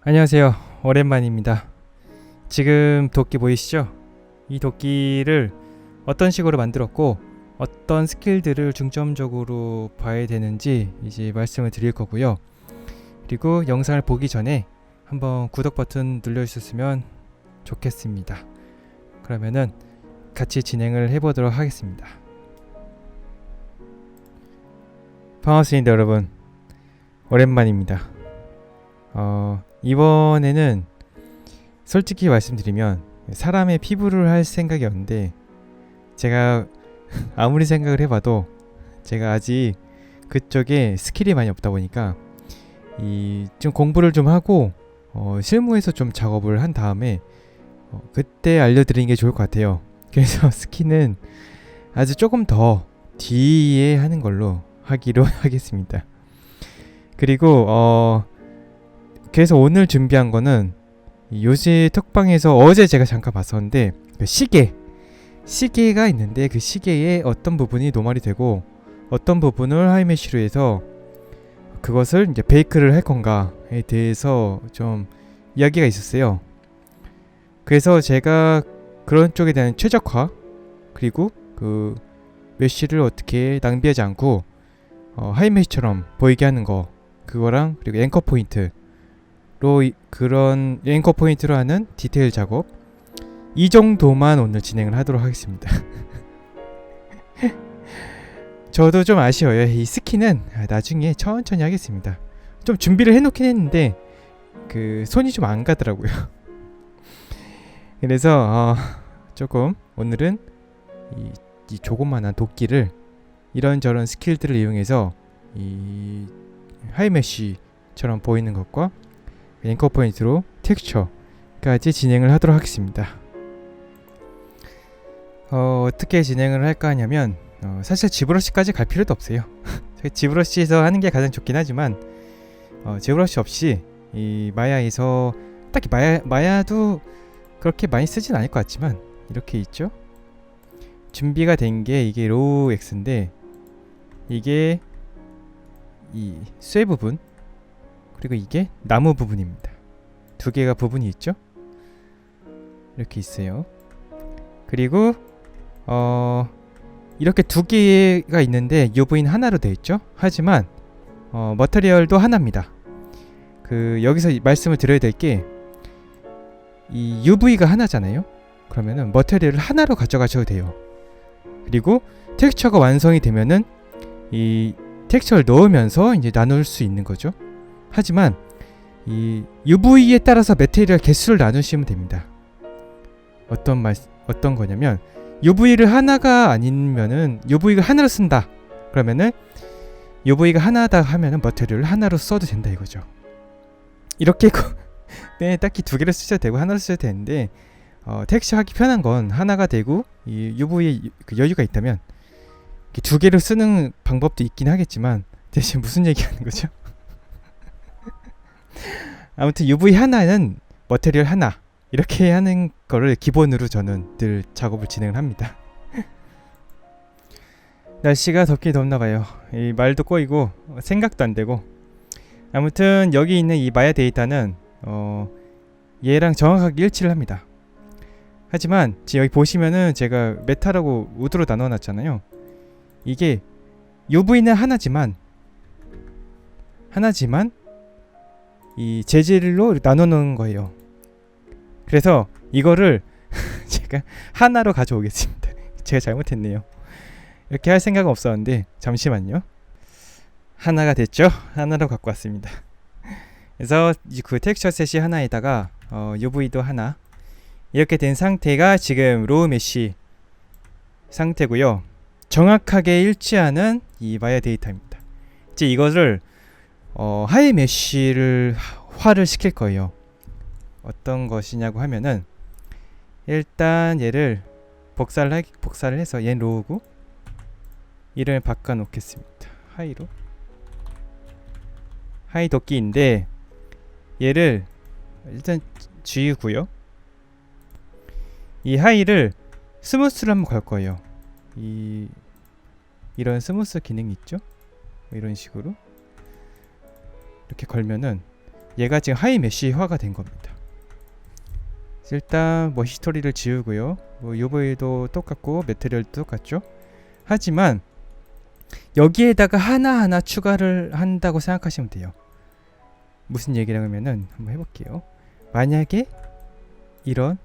안녕하세요. 오랜만입니다. 지금 도끼 보이시죠? 이 도끼를 어떤 식으로 만들었고 어떤 스킬들을 중점적으로 봐야 되는지 이제 말씀을 드릴 거고요. 그리고 영상을 보기 전에 한번 구독 버튼 눌러주셨으면 좋겠습니다. 그러면은 같이 진행을 해보도록 하겠습니다. 반갑습니다, 여러분. 오랜만입니다. 이번에는 솔직히 말씀드리면 사람의 피부를 할 생각이었는데 제가 아무리 생각을 해봐도 제가 아직 그쪽에 스킬이 많이 없다 보니까 좀 공부를 좀 하고 실무에서 좀 작업을 한 다음에 그때 알려드리는 게 좋을 것 같아요. 그래서 스킨은 아주 조금 더 뒤에 하는 걸로 하기로 하겠습니다. 그리고 그래서 오늘 준비한 거는 요새 톡방에서 어제 제가 잠깐 봤었는데 그 시계가 있는데 그 시계의 어떤 부분이 노말이 되고 어떤 부분을 하이메쉬로 해서 그것을 이제 베이크를 할 건가에 대해서 좀 이야기가 있었어요. 그래서 제가 그런 쪽에 대한 최적화 그리고 그 메쉬를 어떻게 낭비하지 않고 하이메쉬처럼 보이게 하는 거 그거랑 그리고 앵커 포인트 그런 앵커 포인트로 하는 디테일 작업 이 정도만 오늘 진행을 하도록 하겠습니다. 저도 좀 아쉬워요. 이 스킨은 나중에 천천히 하겠습니다. 좀 준비를 해놓긴 했는데 그 손이 좀 안 가더라고요. 그래서 조금 오늘은 이 조그만한 도끼를 이런저런 스킬들을 이용해서 이 하이메쉬처럼 보이는 것과 앵커 포인트로 텍스처까지 진행을 하도록 하겠습니다. 어떻게 진행을 할까 하냐면 사실 지브러시까지 갈 필요도 없어요. 지브러시에서 하는 게 가장 좋긴 하지만 지브러시 없이 이 마야에서 딱히 마야도 그렇게 많이 쓰진 않을 것 같지만 이렇게 있죠. 준비가 된 게 이게 로우 X인데 이게 이 쇠 부분 그리고 이게 나무 부분입니다. 두 개가 부분이 있죠. 이렇게 있어요. 그리고 이렇게 두 개가 있는데 UV는 하나로 되어 있죠. 하지만 머터리얼도 하나입니다. 여기서 말씀을 드려야 될 게 이 UV가 하나잖아요. 그러면은 머터리얼을 하나로 가져가셔도 돼요. 그리고 텍스처가 완성이 되면은 이 텍스처를 넣으면서 이제 나눌 수 있는 거죠. 하지만 이 UV에 따라서 메테리얼 개수를 나누시면 됩니다. 어떤 거냐면 UV를 하나가 아니면은 UV가 하나로 쓴다. 그러면은 UV가 하나다 하면은 머테리얼을 하나로 써도 된다 이거죠. 이렇게 네, 딱히 두 개를 쓰셔도 되고 하나를 쓰셔도 되는데 텍스처 하기 편한 건 하나가 되고 이 UV에 그 여유가 있다면 두 개를 쓰는 방법도 있긴 하겠지만 대신 무슨 얘기하는 거죠? 아무튼 UV 하나는 머테리얼 하나 이렇게 하는 거를 기본으로 저는 늘 작업을 진행을 합니다. 날씨가 덥긴 덥나 봐요. 이 말도 꼬이고 생각도 안 되고 아무튼 여기 있는 이 마야 데이터는 얘랑 정확하게 일치를 합니다. 하지만 지금 여기 보시면은 제가 메탈하고 우드로 나눠 놨잖아요. 이게 UV는 하나지만 이 재질로 나눠 놓은 거예요. 그래서 이거를 제가 하나로 가져오겠습니다. 제가 잘못했네요. 이렇게 할 생각은 없었는데 잠시만요. 하나가 됐죠? 하나로 갖고 왔습니다. 그래서 그 텍스처 셋이 하나에다가 UV도 하나 이렇게 된 상태가 지금 로우 메쉬 상태고요. 정확하게 일치하는 이 마야 데이터입니다. 이제 이것을 하이 메쉬를 화를 시킬 거예요. 어떤 것이냐고 하면은 일단 얘를 복사를 해서 얘는 로우고 이름을 바꿔 놓겠습니다. 하이로 하이 도끼인데 얘를 일단 G고요. 이 하이를 스무스로 한번 걸 거예요. 이런 스무스 기능이 있죠. 이런 식으로 이렇게 걸면은 얘가 지금 하이 메쉬화가 된 겁니다. 일단 뭐 히스토리를 지우고요. 뭐 UV도 똑같고 매트리얼도 똑같죠. 하지만 여기에다가 하나하나 추가를 한다고 생각하시면 돼요. 무슨 얘기라고 하면은 한번 해볼게요. 만약에 이를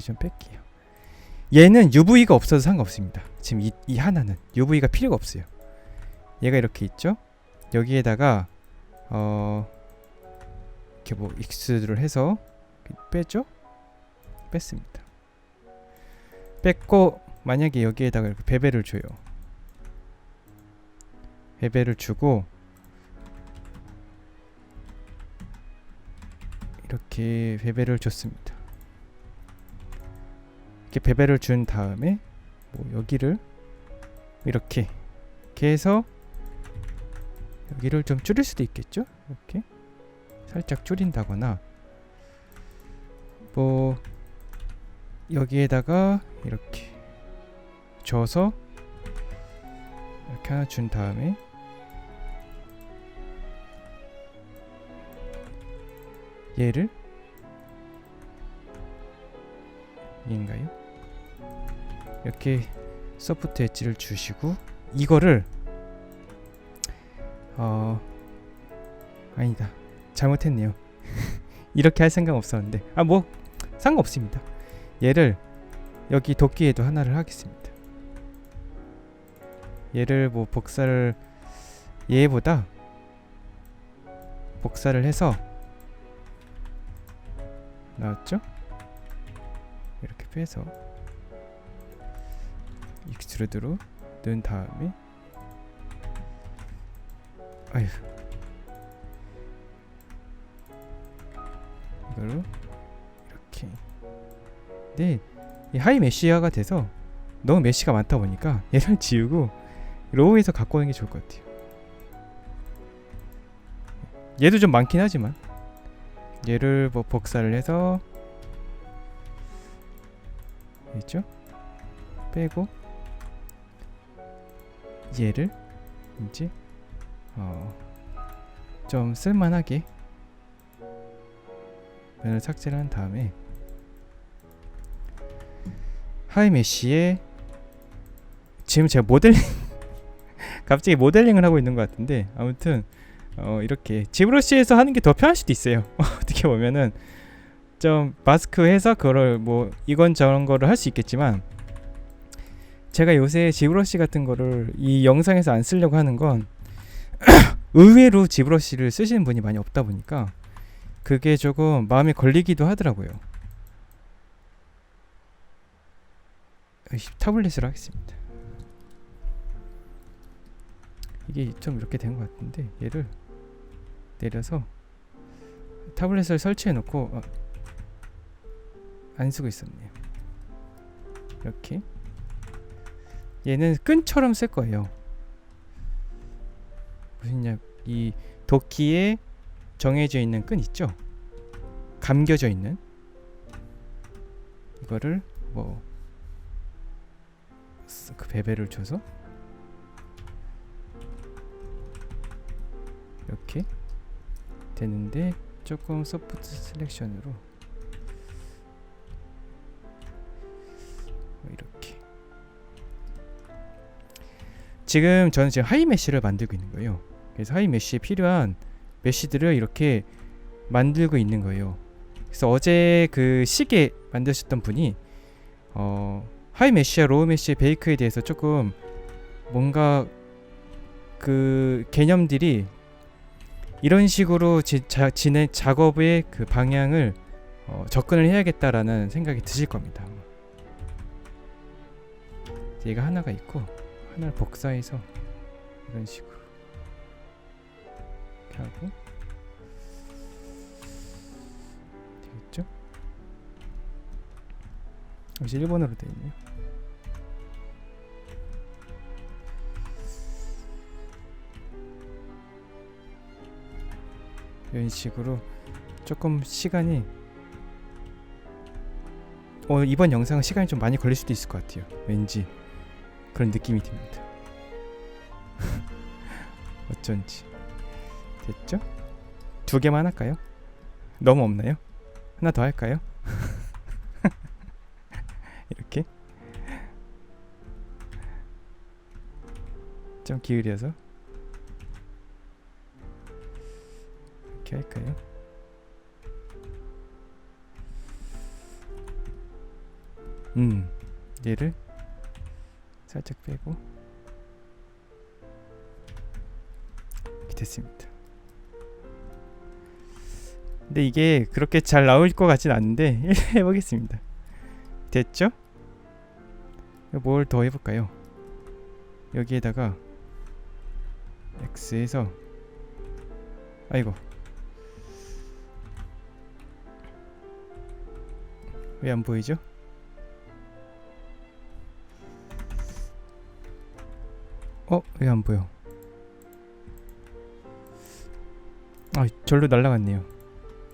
좀 뺄게요. 얘는 UV가 없어도 상관없습니다. 지금 이 하나는 UV가 필요가 없어요. 얘가 이렇게 있죠. 여기에다가 이렇게 뭐 익스를 해서 빼죠. 뺐습니다. 뺐고 만약에 여기에다가 이렇게 베벨을 줘요. 베벨을 주고 이렇게 베벨을 줬습니다. 이렇게 베벨을 준 다음에 뭐 여기를 이렇게 해서 여기를 좀 줄일 수도 있겠죠. 이렇게 살짝 줄인다거나 뭐 여기에다가 이렇게 줘서 이렇게 하나 준 다음에 얘를 인가요? 이렇게 소프트 엣지를 주시고 이거를 아니다, 잘못했네요. 이렇게 할 생각 없었는데 뭐 상관없습니다. 얘를 여기 도끼에도 하나를 하겠습니다. 얘를 뭐 복사를 얘보다 복사를 해서 나왔죠? 이렇게 빼서 익스트루드로 넣은 다음에 아휴 이걸로 이렇게 네, 이 하이 메쉬화가 돼서 너무 메쉬가 많다 보니까 얘를 지우고 로우에서 갖고 오는 게 좋을 것 같아요. 얘도 좀 많긴 하지만 얘를 뭐 복사를 해서 있죠? 빼고 얘를 이제 좀 쓸만하게 면을 삭제를 한 다음에 하이 메쉬에 지금 제가 모델링 갑자기 모델링을 하고 있는 것 같은데 아무튼 이렇게 지브러시에서 하는 게 더 편할 수도 있어요. 어떻게 보면은 좀 마스크 해서 그걸 뭐 이건 저런 거를 할 수 있겠지만 제가 요새 지브러시 같은 거를 이 영상에서 안 쓰려고 하는 건 의외로 지브러시를 쓰시는 분이 많이 없다 보니까 그게 조금 마음에 걸리기도 하더라고요. 타블렛으로 하겠습니다. 이게 좀 이렇게 된 것 같은데 얘를 내려서 타블렛을 설치해 놓고 안 쓰고 있었네요. 이렇게 얘는 끈처럼 쓸 거예요. 무슨냐, 이 도끼에 정해져 있는 끈 있죠? 감겨져 있는 이거를 뭐 그 베벨을 줘서 이렇게 되는데 조금 소프트 셀렉션으로 이렇게 저는 지금 하이 메쉬를 만들고 있는 거예요. 그래서 하이 메쉬에 필요한 메쉬들을 이렇게 만들고 있는 거예요. 그래서 어제 그 시계 만드셨던 분이 하이 메쉬와 로우 메쉬의 베이크에 대해서 조금 뭔가 그 개념들이 이런 식으로 진행 작업의 그 방향을 접근을 해야겠다라는 생각이 드실 겁니다. 얘가 하나가 있고 하나를 복사해서 이런 식으로 이렇게 하고 되겠죠? 역시 일본어로 되어 있네요. 이런 식으로 조금 시간이 이번 영상은 시간이 좀 많이 걸릴 수도 있을 것 같아요. 왠지 그런 느낌이 듭니다. 어쩐지 됐죠? 두 개만 할까요? 너무 없나요? 하나 더 할까요? 이렇게 좀 기울여서 이렇게 할까요? 얘를 살짝 빼고 이렇게 됐습니다. 근데 이게 그렇게 잘 나올 것 같진 않은데 해보겠습니다. 됐죠? 뭘 더 해볼까요? 여기에다가 X에서 아이고 왜 안 보이죠? 왜 안 보여? 아, 절로 날라갔네요.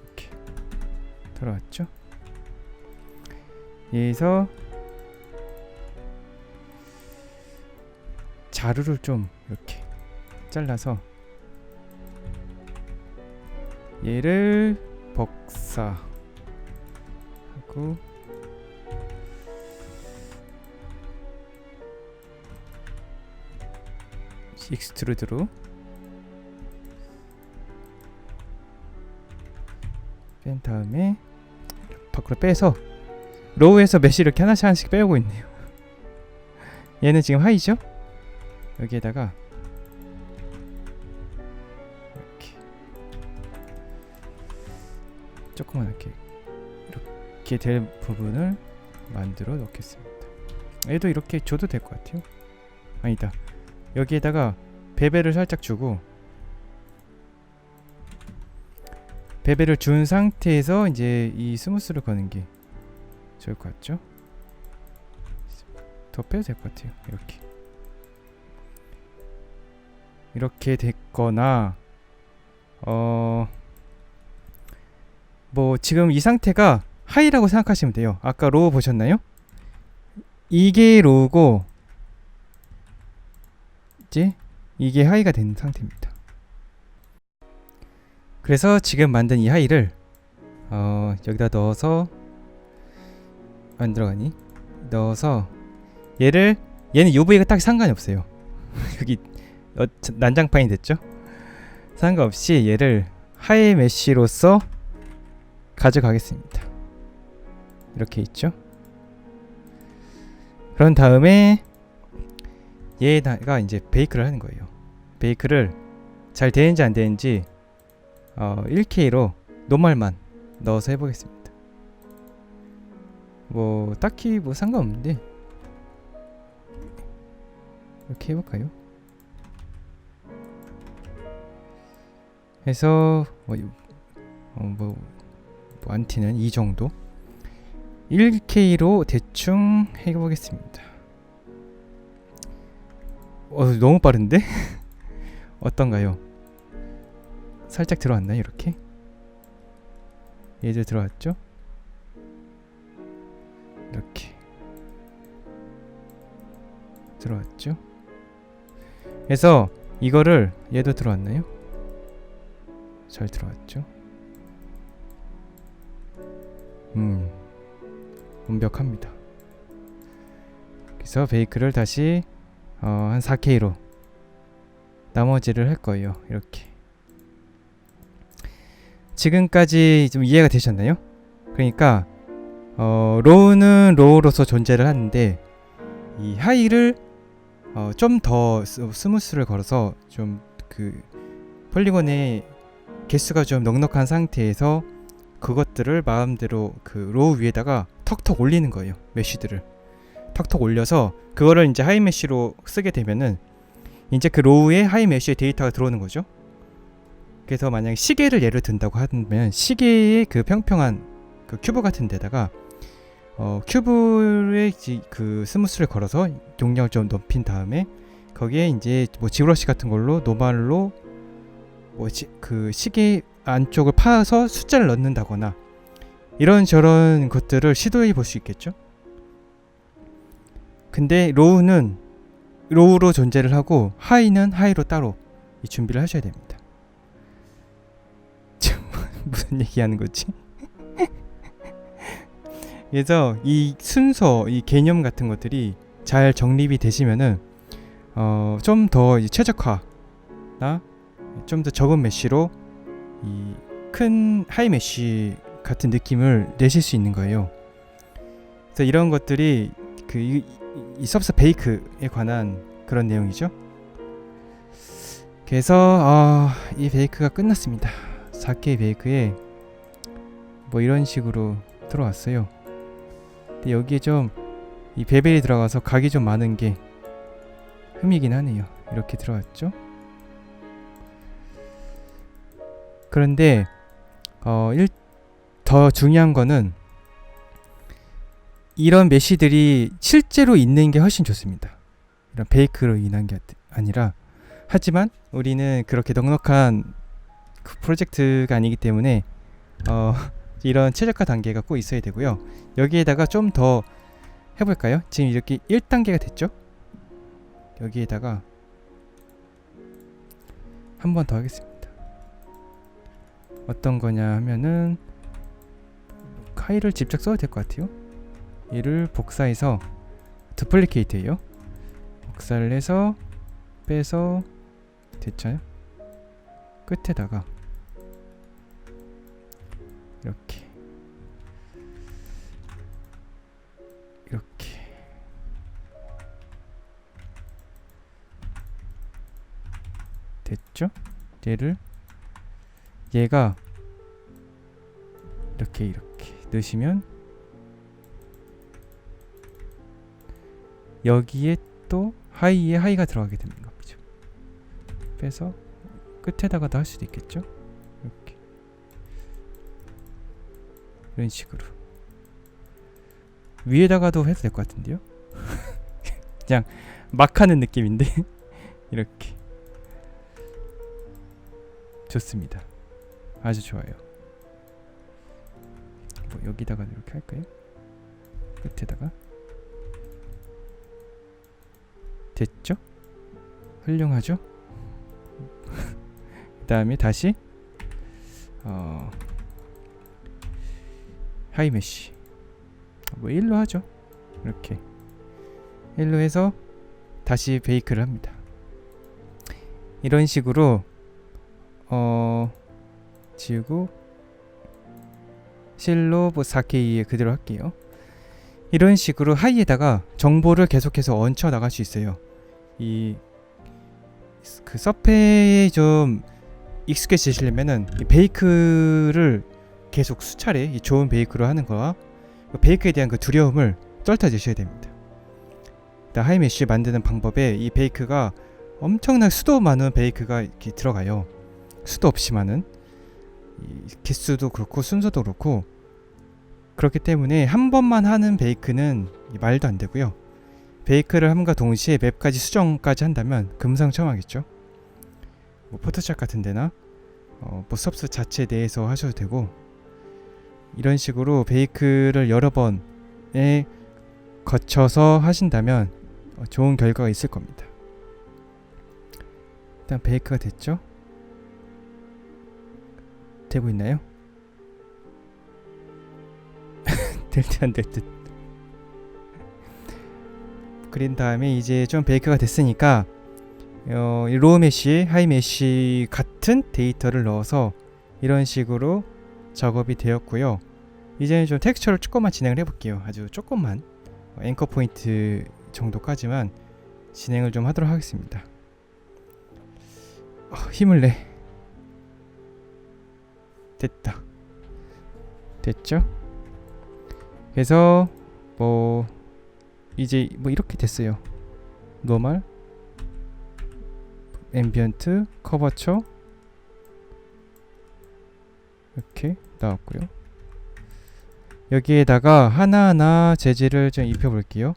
이렇게 돌아왔죠? 여기서 자루를 좀 이렇게 잘라서 얘를 복사하고 익스트루드로 뺀 다음에 밖으로 빼서 로우에서 메쉬 이렇게 하나씩 빼오고 있네요. 얘는 지금 하이죠? 여기에다가 이렇게 조그맣게 이렇게 될 부분을 만들어 놓겠습니다. 얘도 이렇게 줘도 될 것 같아요. 아니다. 여기에다가 베벨을 살짝 주고 베벨을 준 상태에서 이제 이 스무스를 거는 게 좋을 것 같죠? 더 빼도 될 것 같아요. 이렇게 됐거나 뭐 지금 이 상태가 하이라고 생각하시면 돼요. 아까 로우 보셨나요? 이게 로우고 이제 이게 하이가 된 상태입니다. 그래서 지금 만든 이 하이를 여기다 넣어서 안 들어가니? 넣어서 얘는 UV가 딱 상관이 없어요. 여기 난장판이 됐죠? 상관없이 얘를 하이 메쉬로서 가져가겠습니다. 이렇게 있죠? 그런 다음에 얘가 이제 베이크를 하는 거예요. 베이크를 잘 되는지 안 되는지 1K로 노멀만 넣어서 해보겠습니다. 뭐 딱히 뭐 상관없는데 이렇게 해볼까요? 해서 안티는 이 정도 1K로 대충 해보겠습니다. 너무 빠른데? 어떤가요? 살짝 들어왔나요? 이렇게? 얘들 들어왔죠? 이렇게 들어왔죠? 그래서 이거를 얘도 들어왔나요? 잘 들어왔죠? 완벽합니다. 그래서 베이크를 다시 한 4K로 나머지를 할 거예요. 이렇게 지금까지 좀 이해가 되셨나요? 그러니까 로우는 로우로서 존재를 하는데 이 하이를 좀 더 스무스를 걸어서 좀 그 폴리곤의 개수가 좀 넉넉한 상태에서 그것들을 마음대로 그 로우 위에다가 턱턱 올리는 거예요. 메쉬들을 턱턱 올려서 그거를 이제 하이 메쉬로 쓰게 되면은 이제 그 로우에 하이 메쉬의 데이터가 들어오는 거죠. 그래서 만약에 시계를 예를 든다고 하면 시계의 그 평평한 그 큐브 같은 데다가 큐브에 그 스무스를 걸어서 용량을 좀 높인 다음에 거기에 이제 뭐 지브러시 같은 걸로 노멀로 그 시계 안쪽을 파서 숫자를 넣는다거나 이런저런 것들을 시도해 볼 수 있겠죠. 근데 로우는 로우로 존재를 하고 하이는 하이로 따로 이 준비를 하셔야 됩니다. 무슨 얘기하는 거지? 그래서 이 순서, 이 개념 같은 것들이 잘 정립이 되시면은 좀 더 최적화나 좀 더 적은 메쉬로 이 큰 하이 메쉬 같은 느낌을 내실 수 있는 거예요. 그래서 이런 것들이 이 서브스 베이크에 관한 그런 내용이죠. 그래서 이 베이크가 끝났습니다. 4K 베이크에 뭐 이런 식으로 들어왔어요. 근데 여기에 좀 이 베벨이 들어가서 각이 좀 많은 게 흠이긴 하네요. 이렇게 들어왔죠. 그런데 더 중요한 거는 이런 메쉬들이 실제로 있는 게 훨씬 좋습니다. 이런 베이크로 인한 게 아니라. 하지만 우리는 그렇게 넉넉한 그 프로젝트가 아니기 때문에 이런 최적화 단계가 꼭 있어야 되고요. 여기에다가 좀 더 해볼까요? 지금 이렇게 1단계가 됐죠? 여기에다가 한 번 더 하겠습니다. 어떤 거냐 하면은 파일을 직접 써도 될 것 같아요. 얘를 복사해서 두플리케이트예요. 복사를 해서 빼서 됐죠? 끝에다가 이렇게 됐죠? 얘가 이렇게 넣으시면 여기에 또 하이에 하이가 들어가게 되는 거죠. 빼서 끝에다가도 할 수도 있겠죠? 이렇게 이런 식으로 위에다가도 해도 될 것 같은데요? 그냥 막 하는 느낌인데 이렇게 좋습니다. 아주 좋아요. 뭐 여기다가 이렇게 할까요? 끝에다가 됐죠? 훌륭하죠? 그 다음에 다시 하이 메쉬 뭐 1로 하죠. 이렇게 1로 해서 다시 베이크를 합니다. 이런 식으로 지우고 실로 뭐 4K에 그대로 할게요. 이런 식으로 하이에다가 정보를 계속해서 얹혀 나갈 수 있어요. 그 서페에 좀 익숙해지시려면은 이 베이크를 계속 수차례 이 좋은 베이크로 하는 거와 베이크에 대한 그 두려움을 떨쳐주셔야 됩니다. 하이 메쉬 만드는 방법에 이 베이크가 엄청난 수도 많은 베이크가 이렇게 들어가요. 수도 없이 많은 기수도 그렇고 순서도 그렇고 그렇기 때문에 한 번만 하는 베이크는 말도 안 되고요. 베이크를 함과 동시에 맵까지 수정까지 한다면 금상첨화겠죠. 뭐 포토샵 같은 데나 뭐 서브스 자체 내에서 하셔도 되고 이런 식으로 베이크를 여러 번에 거쳐서 하신다면 좋은 결과가 있을 겁니다. 일단 베이크가 됐죠? 되고 있나요? 될 듯 안 될 듯. 그린 다음에 이제 좀 베이크가 됐으니까 로우 메쉬, 하이 메쉬 같은 데이터를 넣어서 이런 식으로 작업이 되었고요. 이제는 좀 텍스처를 조금만 진행을 해볼게요. 아주 조금만 앵커 포인트 정도까지만 진행을 좀 하도록 하겠습니다. 힘을 내. 됐죠? 그래서 뭐 이제 뭐 이렇게 됐어요. 노멀, 앰비언트, 커버처 이렇게 나왔고요. 여기에다가 하나하나 재질을 좀 입혀볼게요.